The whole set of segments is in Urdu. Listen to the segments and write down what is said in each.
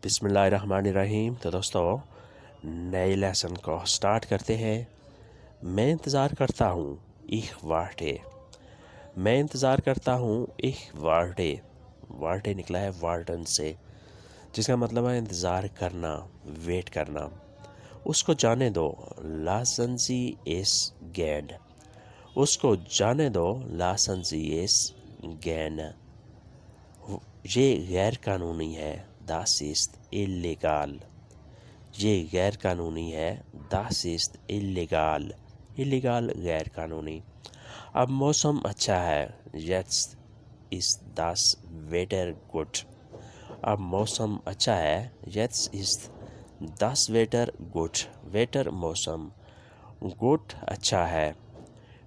بسم اللہ الرحمن الرحیم۔ تو دوستو نئے لیسن کو سٹارٹ کرتے ہیں۔ میں انتظار کرتا ہوں ایک وارٹے، میں انتظار کرتا ہوں ایک وارٹے۔ وارٹے نکلا ہے وارٹن سے، جس کا مطلب ہے انتظار کرنا، ویٹ کرنا۔ اس کو جانے دو، lassen Sie es gehen۔ اس کو جانے دو، lassen Sie es gehen۔ یہ غیر قانونی ہے، das ist illegal۔ یہ غیر قانونی ہے، das ist illegal۔ illegal غیر قانونی۔ اب موسم اچھا ہے، jetzt ist das Wetter gut۔ اب موسم اچھا ہے، jetzt ist das Wetter gut۔ Wetter موسم، gut اچھا ہے۔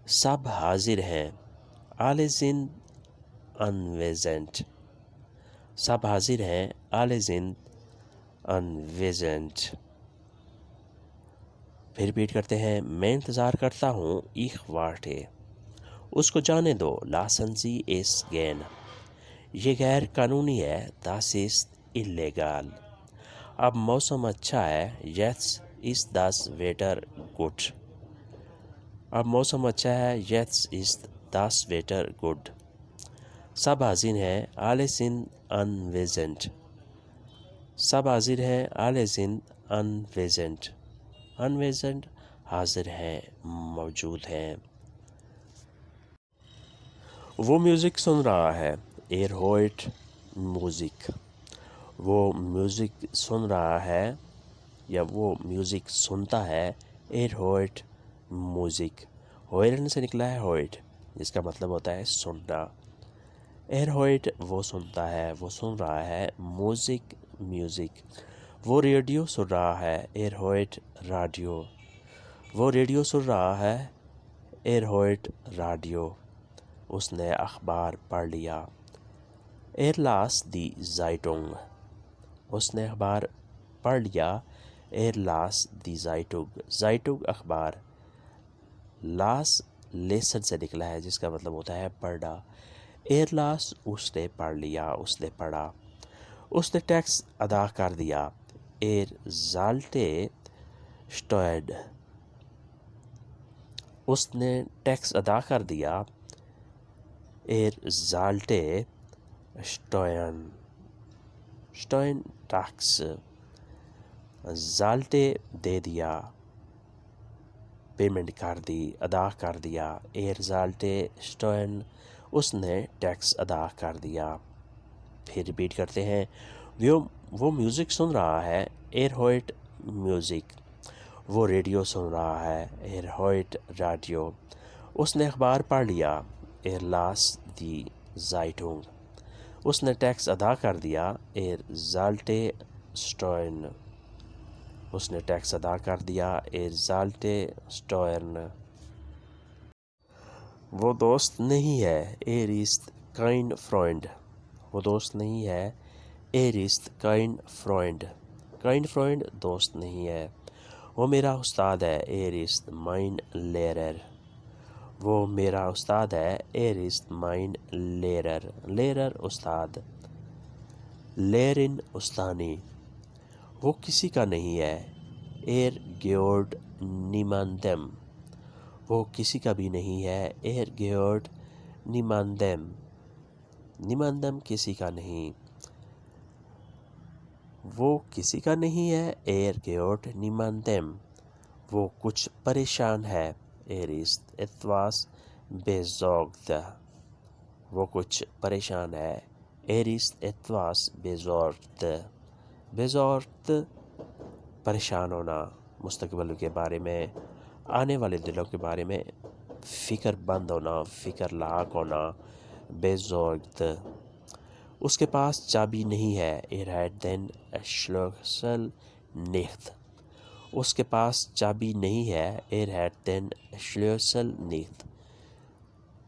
سب حاضر ہیں، alle sind anwesend۔ سب حاضر ہیں، alle sind anwesend۔ پھر ریپیٹ کرتے ہیں، میں انتظار کرتا ہوں ich warte۔ اس کو جانے دو، lassen Sie es gehen۔ یہ غیر قانونی ہے، das ist illegal۔ اب موسم اچھا ہے، jetzt ist das Wetter gut۔ اب موسم اچھا ہے، jetzt ist das Wetter gut۔ سب حاضر ہیں، alle sind anwesend۔ سب حاضر ہیں، alle sind anwesend۔ anwesend حاضر ہیں، موجود ہیں۔ وہ میوزک سن رہا ہے، er hört Musik۔ وہ میوزک سن رہا ہے یا وہ میوزک سنتا ہے، er hört Musik۔ hören سے نکلا ہے hört، جس کا مطلب ہوتا ہے سننا۔ er hört وہ سنتا ہے، وہ سن رہا ہے، Musik میوزک۔ وہ ریڈیو سن رہا ہے، er hört Radio۔ وہ ریڈیو سن رہا ہے، er hört Radio۔ اس نے اخبار پڑھ لیا، er las die Zeitung۔ اس نے اخبار پڑھ لیا، er las die Zeitung۔ Zeitung اخبار، las lesen سے نکلا ہے، جس کا مطلب ہوتا ہے پڑھنا۔ er las اس نے پڑھ لیا، اس نے پڑھا۔ اس نے ٹیکس ادا کر دیا، er zahlte Steuern۔ اس نے ٹیکس ادا کر دیا، er zahlte Steuern۔ Steuern tax, zahlte دے دیا، پیمنٹ کر دی، ادا کر دیا، er zahlte Steuern اس نے ٹیکس ادا کر دیا۔ پھر ریپیٹ کرتے ہیں، وہ میوزک سن رہا ہے، er hört Musik۔ وہ ریڈیو سن رہا ہے، er hört Radio۔ اس نے اخبار پڑھ لیا، er las die Zeitung۔ اس نے ٹیکس ادا کر دیا، er zahlte Steuern۔ اس نے ٹیکس ادا کر دیا، er zahlte Steuern۔ وہ دوست نہیں ہے، er ist kein Freund۔ وہ دوست نہیں ہے، er ist kein Freund۔ kein Freund دوست نہیں ہے۔ وہ میرا استاد ہے، er ist mein Lehrer۔ وہ میرا استاد ہے، er ist mein Lehrer۔ Lehrer استاد، Lehrerin استانی۔ وہ کسی کا نہیں ہے، er gehört niemandem۔ وہ کسی کا بھی نہیں ہے، er gehört niemandem۔ niemandem کسی کا نہیں۔ وہ کسی کا نہیں ہے، er gehört niemandem۔ وہ کچھ پریشان ہے، er ist etwas besorgt۔ وہ کچھ پریشان ہے، er ist etwas besorgt۔ besorgt پریشان ہونا، مستقبل کے بارے میں، آنے والے دنوں کے بارے میں فکر بند ہونا، فکر لاحق ہونا، besorgt۔ اس کے پاس چابی نہیں ہے، er hat den Schlüssel nicht۔ اس کے پاس چابی نہیں ہے، er hat den Schlüssel nicht۔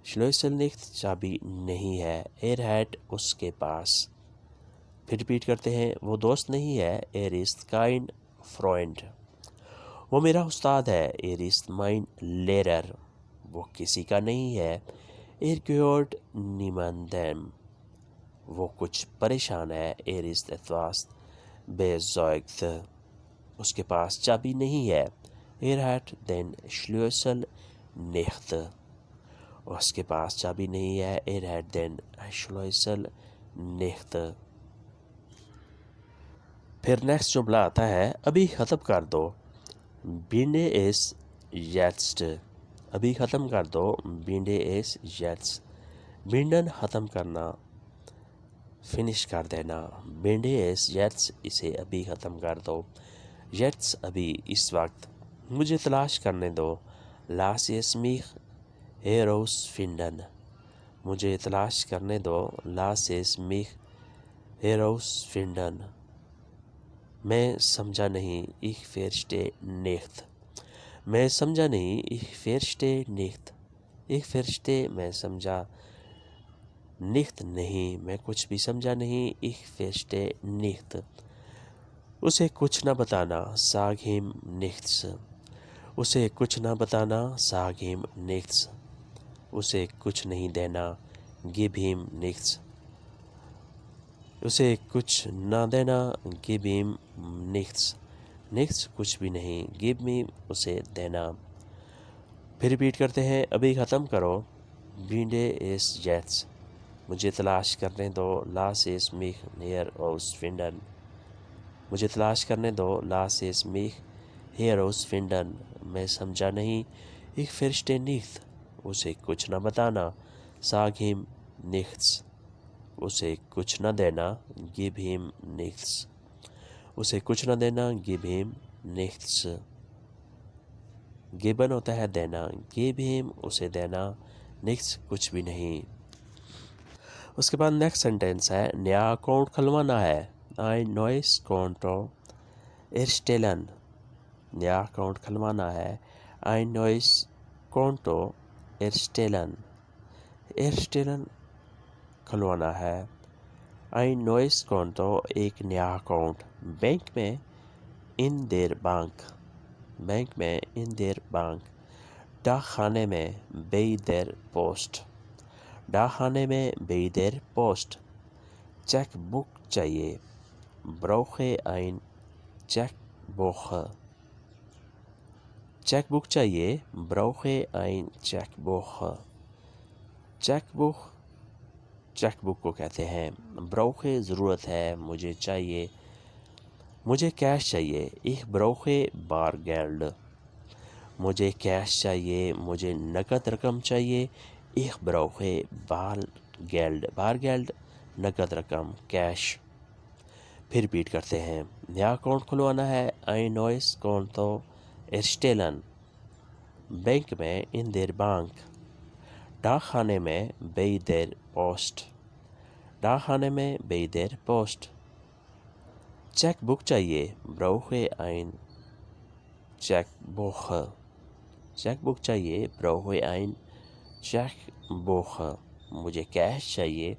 Schlüssel nicht چابی نہیں ہے، er hat اس کے پاس۔ پھر ریپیٹ کرتے ہیں، وہ دوست نہیں ہے، er ist kein Freund۔ وہ میرا استاد ہے، er ist mein Lehrer۔ وہ کسی کا نہیں ہے، er gehört niemandem۔ وہ کچھ پریشان ہے، er ist etwas besorgt. اس کے پاس چابی نہیں ہے. hat den Schlüssel nicht. اس کے پاس چابی نہیں ہے. hat den Schlüssel nicht. پھر نیکسٹ جملہ آتا ہے ابھی ختم کر دو. Binde es jetzt. ابھی ختم کر دو. Binde es jetzt. بینڈن ختم کرنا، فنش کر دینا. Binde es jetzt. اسے ابھی ختم کر دو. Jetzt ابھی اس وقت. مجھے تلاش کرنے دو. Lass es mich herausfinden. مجھے تلاش کرنے دو. Lass es mich herausfinden. میں سمجھا نہیں. Ich verstehe nicht. میں سمجھا نہیں. Ich verstehe nicht. Ich verstehe میں سمجھا. nicht نہیں میں کچھ بھی سمجھا نہیں. Ich verstehe nicht. اسے کچھ نہ بتانا. Sag ihm nichts. اسے کچھ نہ بتانا. Sag ihm nichts. اسے کچھ نہیں دینا. Gib ihm nichts. اسے کچھ نہ دینا. Gib ihm nichts. nichts کچھ بھی نہیں. Gib ihm اسے دینا. پھر ریپیٹ کرتے ہیں ابھی ختم کرو. Binde es jetzt. مجھے تلاش کرنے دو. Lass es mich herausfinden. مجھے تلاش کرنے دو. Lass es mich herausfinden. میں سمجھا نہیں. Ich verstehe nicht. اسے کچھ نہ بتانا. Sag ihm nichts. اسے کچھ نہ دینا. Gib ihm nichts. اسے کچھ نہ دینا. Gib ihm nichts. گیبن ہوتا ہے دینا. Gib ihm اسے دینا. nichts کچھ بھی نہیں. اس کے بعد نیکسٹ سینٹینس ہے نیا اکاؤنٹ کھلوانا ہے. ein neues Konto erstellen. نیا اکاؤنٹ کھلوانا ہے. ein neues Konto erstellen. erstellen کھلوانا ہے. ein neues Konto ایک نیا اکاؤنٹ. بینک میں in der Bank. بینک میں in der Bank. ڈاک خانے میں bei der Post. ڈاک خانے میں bei der Post. Cheque book چاہیے. brauche ein Checkbuch. Cheque book چاہیے. brauche ein Checkbuch. Cheque book cheque book کو کہتے ہیں. brauche ضرورت ہے. مجھے چاہیے. مجھے کیش چاہیے. ich brauche Bargeld. مجھے کیش چاہیے. مجھے نقد رقم چاہیے. ich brauche Bargeld. Bargeld نقد رقم کیش. پھر ریپیٹ کرتے ہیں نیا اکاؤنٹ کھلوانا ہے. ein neues Konto erstellen. Bank میں in der Bank. ڈاک خانے میں bei der Post. ڈاک خانے میں bei der Post. Cheque book چاہیے. brauche ein Checkbuch. Cheque book چاہیے. brauche ein Checkbuch. مجھے کیش چاہیے.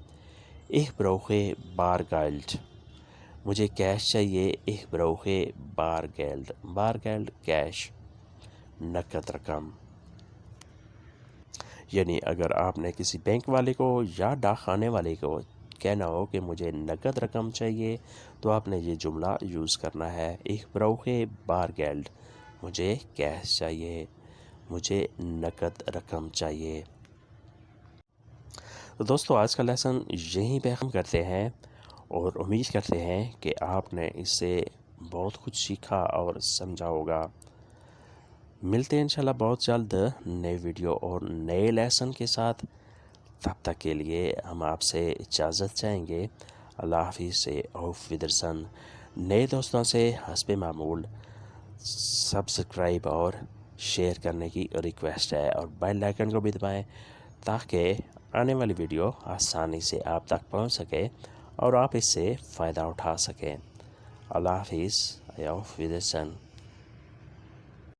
ich brauche Bargeld. مجھے کیش چاہیے. ich brauche Bargeld. Bargeld cash نقد رقم. یعنی اگر آپ نے کسی بینک والے کو یا ڈاک خانے والے کو کہنا ہو کہ مجھے نقد رقم چاہیے تو آپ نے یہ جملہ یوز کرنا ہے. ich brauche Bargeld. مجھے کیش چاہیے. مجھے نقد رقم چاہیے. تو دوستو آج کا لیسن یہیں پہ ختم کرتے ہیں اور امید کرتے ہیں کہ آپ نے اس سے بہت کچھ سیکھا اور سمجھا ہوگا. ملتے ہیں انشاءاللہ بہت جلد نئے ویڈیو اور نئے لیسن کے ساتھ. تب تک کے لیے ہم آپ سے اجازت چاہیں گے. اللہ حافظ سے auf Wiedersehen. نئے دوستوں سے حسب معمول سبسکرائب اور شیئر کرنے کی ریکویسٹ ہے اور بیل آئیکن کو بھی دبائیں تاکہ آنے والی ویڈیو آسانی سے آپ تک پہنچ سکے اور آپ اس سے فائدہ اٹھا سکیں. اللہ حافظ. auf Wiedersehen.